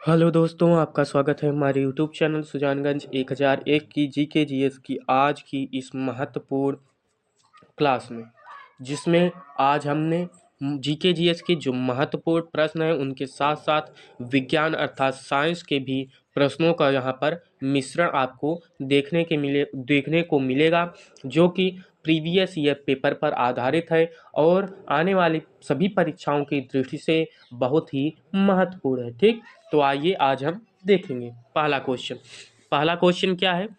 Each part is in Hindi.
हेलो दोस्तों, आपका स्वागत है हमारे यूट्यूब चैनल सुजानगंज 1001 की जीके जीएस की आज की इस महत्वपूर्ण क्लास में, जिसमें आज हमने जीके जीएस के जो महत्वपूर्ण प्रश्न हैं उनके साथ साथ विज्ञान अर्थात साइंस के भी प्रश्नों का यहाँ पर मिश्रण आपको देखने को मिलेगा, जो कि प्रीवियस ईयर पेपर पर आधारित है और आने वाली सभी परीक्षाओं की दृष्टि से बहुत ही महत्वपूर्ण है। ठीक, तो आइए आज हम देखेंगे पहला क्वेश्चन क्या है।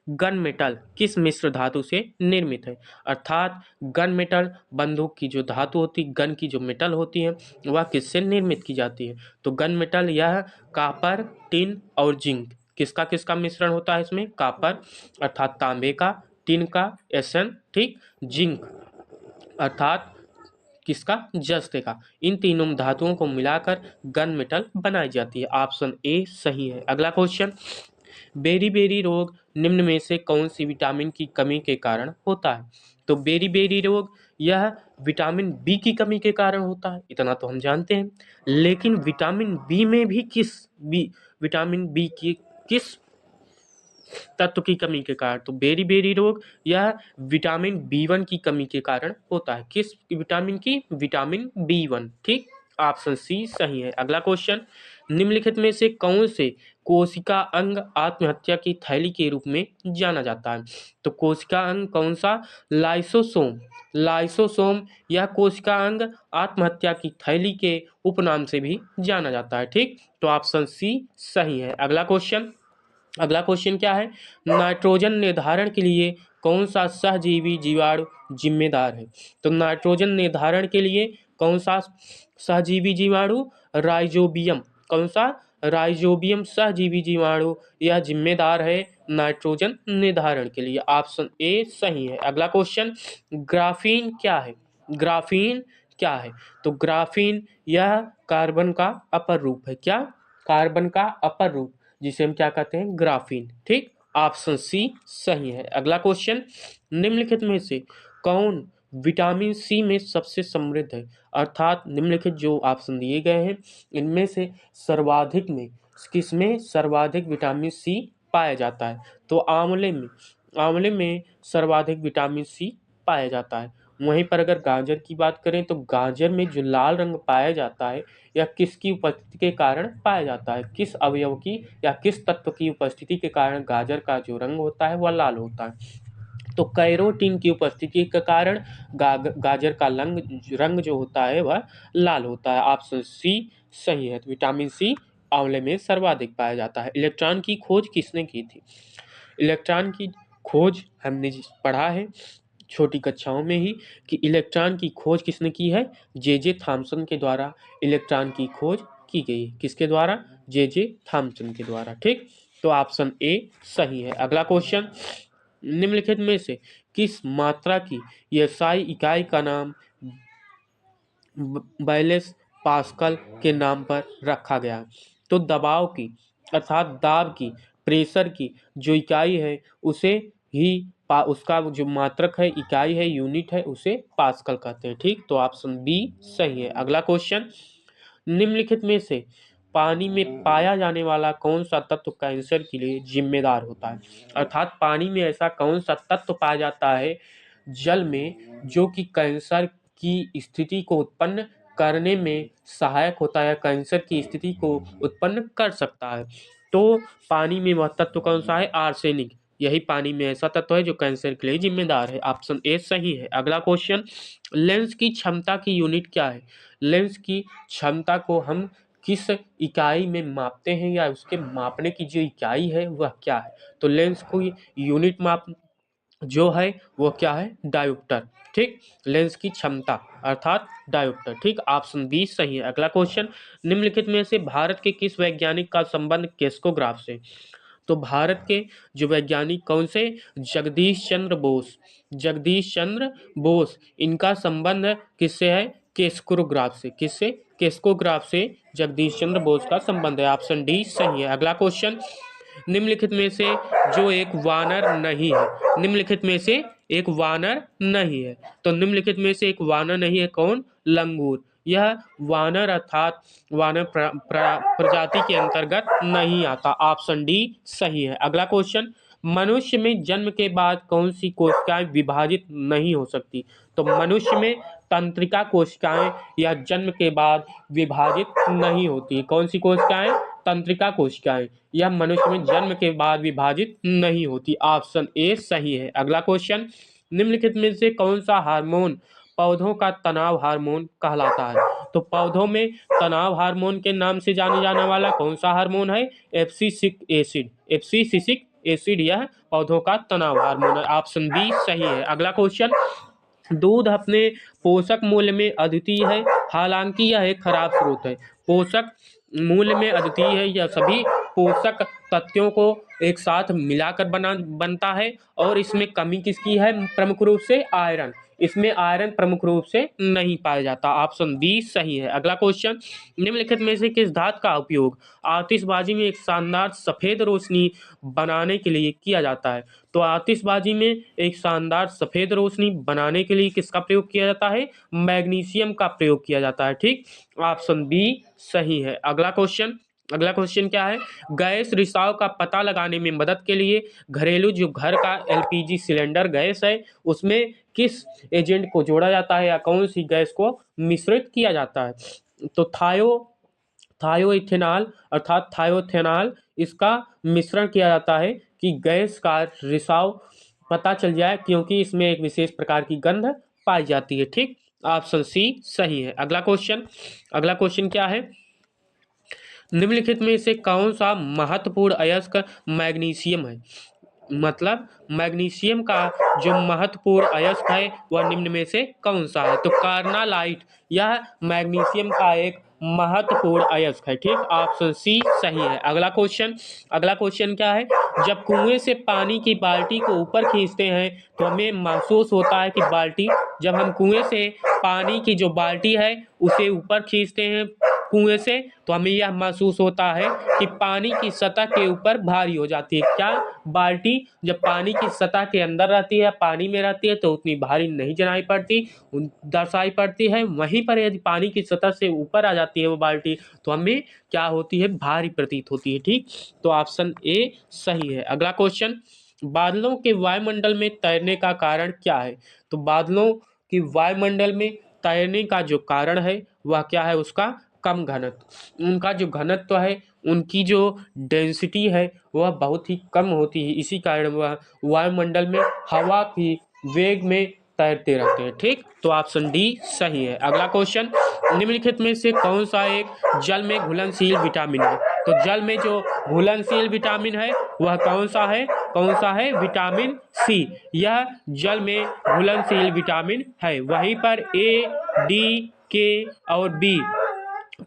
गन मेटल किस मिश्र धातु से निर्मित है। अर्थात गन मेटल बंदूक की जो धातु होती है, गन की जो मेटल होती है वह किससे निर्मित की जाती है। तो गन मेटल यह कापर, टिन और जिंक किसका किसका मिश्रण होता है। इसमें कापर अर्थात तांबे का, टिन का एसन, ठीक, जिंक अर्थात किसका, जस्ते का। इन तीनों धातुओं को मिलाकर गन मेटल बनाई जाती है। ऑप्शन ए सही है। अगला क्वेश्चन, बेरी-बेरी रोग निम्न में से कौन सी विटामिन की कमी के कारण होता है। तो बेरी-बेरी रोग यह विटामिन बी की कमी के कारण होता है, इतना तो हम जानते हैं। लेकिन विटामिन बी में भी विटामिन बी की किस तत्व की कमी के कारण, तो बेरी-बेरी रोग यह विटामिन बी1 की कमी के कारण होता है। किस विटामिन की, विटामिन बी1, ठीक, ऑप्शन सी सही है। अगला क्वेश्चन, निम्नलिखित में से कौन से कोशिका अंग आत्महत्या की थैली के रूप में जाना जाता है। तो कोशिका अंग कौन सा, लाइसोसोम यह कोशिका अंग आत्महत्या की थैली के उपनाम से भी जाना जाता है। ठीक, तो ऑप्शन सी सही है। अगला क्वेश्चन क्या है, नाइट्रोजन निर्धारण के लिए कौन सा सहजीवी जीवाणु जिम्मेदार है। तो नाइट्रोजन निर्धारण के लिए कौन सा सहजीवी जीवाणु, राइजोबियम, कौन सा, राइजोबियम सहजीवी जीवाणु यह जिम्मेदार है नाइट्रोजन निर्धारण के लिए। ऑप्शन ए सही है। अगला क्वेश्चन, ग्राफीन क्या है। ग्राफीन क्या है, तो ग्राफीन यह कार्बन का अपर रूप है। क्या, कार्बन का अपर रूप, जिसे हम क्या कहते हैं, ग्राफीन। ठीक, ऑप्शन सी सही है। अगला क्वेश्चन, निम्नलिखित में से कौन विटामिन सी में सबसे समृद्ध है। अर्थात निम्नलिखित जो ऑप्शन दिए गए हैं इनमें से सर्वाधिक में किसमें सर्वाधिक विटामिन सी पाया जाता है। तो आंवले में सर्वाधिक विटामिन सी पाया जाता है। वहीं पर अगर गाजर की बात करें तो गाजर में जो लाल रंग पाया जाता है यह किसकी उपस्थिति के कारण पाया जाता है, किस अवयव की या किस तत्व की उपस्थिति के कारण गाजर का जो रंग होता है वह लाल होता है। तो कैरोटीन की उपस्थिति के कारण गाजर का रंग जो होता है वह लाल होता है। ऑप्शन सी सही है। तो विटामिन सी आंवले में सर्वाधिक पाया जाता है। इलेक्ट्रॉन की खोज किसने की थी। इलेक्ट्रॉन की खोज हमने पढ़ा है छोटी कक्षाओं में ही कि इलेक्ट्रॉन की खोज किसने की है, जे थॉमसन के द्वारा इलेक्ट्रॉन की खोज की गई। किसके द्वारा, जे थॉमसन के द्वारा। ठीक, तो ऑप्शन ए सही है। अगला क्वेश्चन, निम्नलिखित में से किस मात्रा की एसआई इकाई का नाम बैलेंस पास्कल के नाम पर रखा गया है। तो दबाव की अर्थात दाब की, प्रेशर की जो इकाई है उसे ही उसका जो मात्रक है, इकाई है, यूनिट है, उसे पास्कल कहते हैं। ठीक, तो ऑप्शन बी सही है। अगला क्वेश्चन, निम्नलिखित में से पानी में पाया जाने वाला कौन सा तत्व कैंसर के लिए जिम्मेदार होता है। अर्थात पानी में ऐसा कौन सा तत्व पाया जाता है जल में जो कि कैंसर की स्थिति को उत्पन्न करने में सहायक होता है, कैंसर की स्थिति को उत्पन्न कर सकता है। तो पानी में वह तत्व कौन सा है, आर्सेनिक। यही पानी में ऐसा तत्व है जो कैंसर के लिए जिम्मेदार है। ऑप्शन ए सही है। अगला क्वेश्चन, लेंस की क्षमता की यूनिट क्या है। लेंस की क्षमता को हम किस इकाई में मापते हैं या उसके मापने की जो इकाई है वह क्या है। तो लेंस को यूनिट माप जो है वो क्या है, डायोप्टर। ठीक, लेंस की क्षमता अर्थात डायोप्टर। ठीक, ऑप्शन बी सही है। अगला क्वेश्चन, निम्नलिखित में से भारत के किस वैज्ञानिक का संबंध केस्कोग्राफ से। तो भारत के जो वैज्ञानिक कौन से, जगदीश चंद्र बोस इनका संबंध किससे है, केस्कोग्राफ से। किससे, केस्कोग्राफ से जगदीश चंद्र बोस का संबंध है। ऑप्शन डी सही है। अगला क्वेश्चन, निम्नलिखित में से जो एक वानर नहीं है, निम्नलिखित में से एक वानर नहीं है। तो निम्नलिखित में से एक वानर नहीं है कौन? लंगूर। यह वानर अर्थात वानर प्रजाति के अंतर्गत नहीं आता। ऑप्शन डी सही है। अगला क्वेश्चन, मनुष्य में जन्म के बाद कौन सी कोशिकाएं विभाजित नहीं हो सकती? तो मनुष्य में तंत्रिका कोशिकाएं या जन्म के बाद विभाजित नहीं होती। कौन सी कोशिकाएं? तंत्रिका कोशिकाएं। यह मनुष्य में जन्म के बाद विभाजित नहीं होती। ऑप्शन ए सही है। अगला क्वेश्चन, निम्नलिखित में से कौन सा हार्मोन पौधों का तनाव हार्मोन कहलाता है? तो पौधों में तनाव हार्मोन के नाम से जाने जाने वाला कौन सा हार्मोन है? Abscisic acid. एब्सिसिक एसिड यह पौधों का तनाव हार्मोन है। ऑप्शन बी सही है। अगला क्वेश्चन, दूध अपने पोषक मूल्य में अद्वितीय है, हालांकि यह एक खराब स्रोत है। पोषक मूल्य में अद्वितीय है, यह सभी पोषक तत्वों को एक साथ मिलाकर बनता है और इसमें कमी किसकी है? प्रमुख रूप से आयरन। इसमें आयरन प्रमुख रूप से नहीं पाया जाता। ऑप्शन बी सही है। अगला क्वेश्चन, निम्नलिखित में से किस धातु का उपयोग आतिशबाजी में एक शानदार सफेद रोशनी बनाने के लिए किया जाता है? तो आतिशबाजी में एक शानदार सफेद रोशनी बनाने के लिए किसका प्रयोग किया जाता है? मैग्नीशियम का प्रयोग किया जाता है। ठीक, ऑप्शन बी सही है। अगला क्वेश्चन क्या है? गैस रिसाव का पता लगाने में मदद के लिए घरेलू जो घर का एलपीजी सिलेंडर गैस है उसमें किस एजेंट को जोड़ा जाता है या कौन सी गैस को मिश्रित किया जाता है? तो थायोइथेनॉल अर्थात थायोथेनॉल, इसका मिश्रण किया जाता है कि गैस का रिसाव पता चल जाए, क्योंकि इसमें एक विशेष प्रकार की गंध पाई जाती है। ठीक, ऑप्शन सी सही है। अगला क्वेश्चन क्या है? निम्नलिखित में से कौन सा महत्वपूर्ण अयस्क मैग्नीशियम है? मतलब मैग्नीशियम का जो महत्वपूर्ण अयस्क है वह निम्न में से कौन सा है? तो कार्नालाइट यह मैग्नीशियम का एक महत्वपूर्ण अयस्क है। ठीक, ऑप्शन सी सही है। अगला क्वेश्चन क्या है? जब कुएं से पानी की बाल्टी को ऊपर खींचते हैं तो हमें महसूस होता है कि जब हम कुएं से पानी की जो बाल्टी है उसे ऊपर खींचते हैं कुएं से, तो हमें यह महसूस होता है कि पानी की सतह के ऊपर भारी हो जाती है। क्या? बाल्टी जब पानी की सतह के अंदर रहती है, पानी में रहती है, तो उतनी भारी नहीं दर्शाई पड़ती है। वहीं पर यदि पानी की सतह से ऊपर आ जाती है वो बाल्टी, तो हमें क्या होती है? भारी प्रतीत होती है। ठीक, तो ऑप्शन ए सही है। अगला क्वेश्चन, बादलों के वायुमंडल में तैरने का कारण क्या है? तो बादलों की वायुमंडल में तैरने का जो कारण है वह क्या है? उसका कम घनत्व। उनका जो घनत्व है, उनकी जो डेंसिटी है वह बहुत ही कम होती है, इसी कारण वह वायुमंडल में हवा की वेग में तैरते रहते हैं। ठीक, तो ऑप्शन डी सही है। अगला क्वेश्चन, निम्नलिखित में से कौन सा एक जल में घुलनशील विटामिन है? तो जल में जो घुलनशील विटामिन है वह कौन सा है? Vitamin C. यह जल में घुलनशील विटामिन है। वहीं पर ए, डी, के और बी,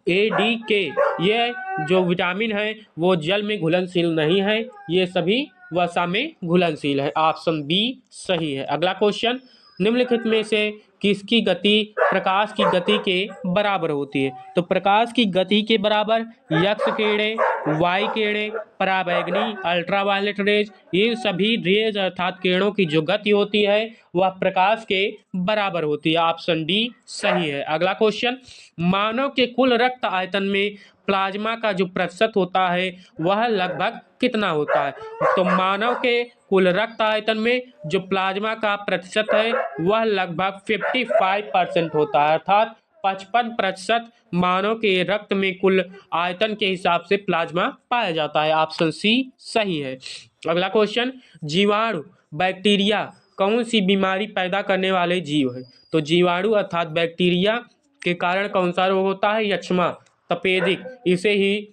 ए, डी, के, ये जो विटामिन है वो जल में घुलनशील नहीं है, ये सभी वसा में घुलनशील है। ऑप्शन बी सही है। अगला क्वेश्चन, निम्नलिखित में से किसकी गति प्रकाश की गति के बराबर होती है? तो प्रकाश की गति के बराबर एक्स किरणें, वाई किरणें, पराबैंगनी, अल्ट्रावायलेट रेज, ये सभी रेज अर्थात किरणों की जो गति होती है वह प्रकाश के बराबर होती है। ऑप्शन डी सही है। अगला क्वेश्चन, मानव के कुल रक्त आयतन में प्लाज्मा का जो प्रतिशत होता है वह लगभग कितना होता है? तो मानव के कुल रक्त आयतन में जो प्लाज्मा का प्रतिशत है वह लगभग 55% होता है, अर्थात 55% मानव के रक्त में कुल आयतन के हिसाब से प्लाज्मा पाया जाता है। ऑप्शन सी सही है। अगला क्वेश्चन, जीवाणु बैक्टीरिया कौन सी बीमारी पैदा करने वाले जीव है? तो जीवाणु अर्थात बैक्टीरिया के कारण कौन सा रोग होता है? यक्ष्मा, तपेदिक, इसे ही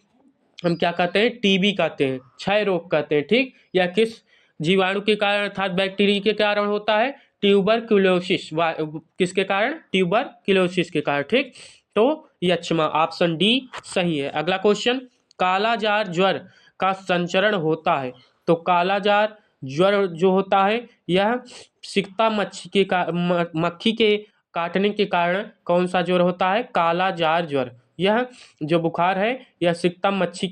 हम क्या कहते हैं? टीबी कहते हैं, क्षय रोग कहते हैं। ठीक, या किस जीवाणु के कारण अर्थात बैक्टीरिया के कारण होता है? ट्यूबरक्यूलोसिस। किसके कारण? ट्यूबरक्यूलोसिस के कारण। ठीक, तो यक्ष्मा। ऑप्शन डी सही है। अगला क्वेश्चन, कालाजार ज्वर का संचरण होता है? तो कालाजार ज्वर जो होता है यह सिकता मक्खी के काटने के कारण कौन सा ज्वर होता है? कालाजार ज्वर। यह जो बुखार है यह सिकता मच्छी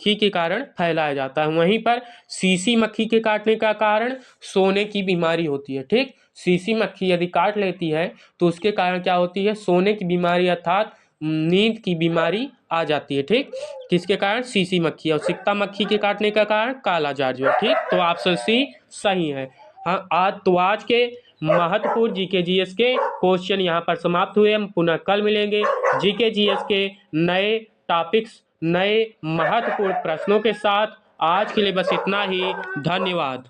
मक्खी के कारण फैलाया जाता है। वहीं पर सीसी मक्खी के काटने का कारण सोने की बीमारी होती है। ठीक, सीसी मक्खी यदि काट लेती है तो उसके कारण क्या होती है, सोने की बीमारी अर्थात नींद की बीमारी आ जाती है। ठीक, किसके कारण, सीसी मक्खी। और सिक्ता मक्खी के काटने का कारण काला जार जो है। ठीक, तो ऑप्शन सी सही है। हाँ, आज के महत्वपूर्ण जीके जीएस के क्वेश्चन यहाँ पर समाप्त हुए। हम पुनः कल मिलेंगे जीके जीएस के नए टॉपिक्स, नए महत्वपूर्ण प्रश्नों के साथ। आज के लिए बस इतना ही। धन्यवाद।